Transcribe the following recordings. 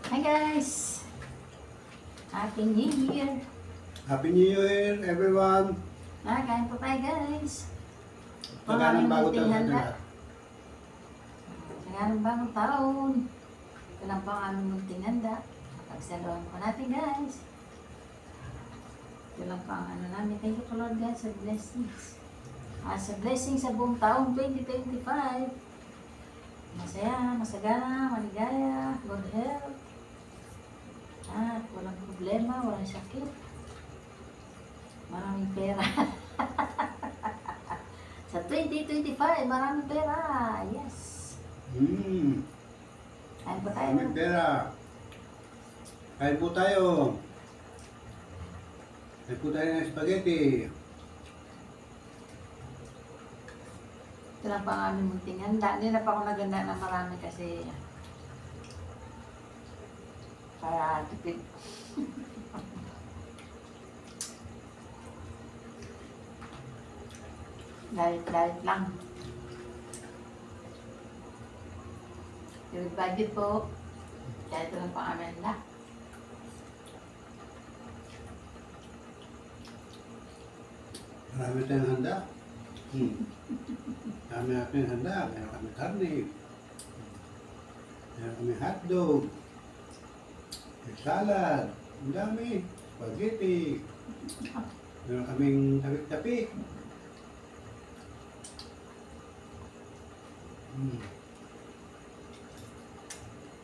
Hi guys! Happy New Year! Happy New Year, everyone! Kain po tayo guys! Taga ng bago taon sa handa. lahat. Taga ng bagong taon. Ito lang po ang aming munting handa. Pagsaluhan po natin guys. Ito lang po ang ano namin. Thank you to Lord God sa blessings. Sa blessings sa buong taong 2025. Masaya, masagana, maligaya, good health. At walang problema, walang sakit. Maraming pera. Sa 2025, maraming pera. Yes. Kain po tayo. Maraming pera. Kain po tayo. Kain po tayo ng spaghetti. Ito lang pa ang aming munting handa. Hindi na pa ako naganda na marami kasi para tipid. Diet lang. Yung budget po, kaya ito lang pa ang aming handa. Marami tayong handa. Marami natin handa. Meron kami karne. Meron kami hotdog. May salad. Ang dami. Spaghetti. Meron kaming tapik-tapik.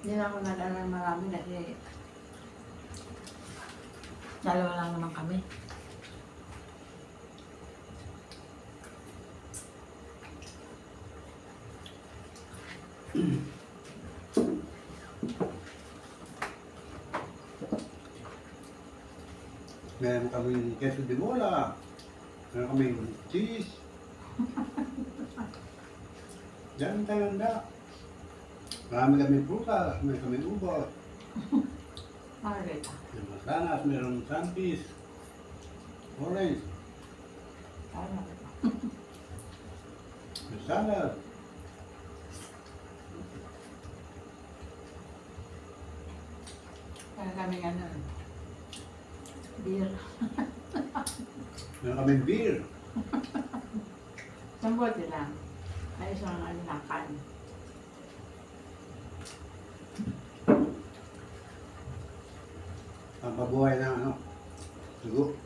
Hindi na ako nag-ano ng marami kasi dalawa lang naman kami. Meron kaming queso de bola. Meron kaming cheese. Diyan tayo handa. Marami kaming prutas. Meron kaming ubos. Margarita. May masanas. Meron sampis. Orange. Margarita. May salad. Kaya kami ano, beer. Meron kaming beer. Isang bote lang. Ay isang ano lang, kanin. Pampabuhay ng ano. Dugo.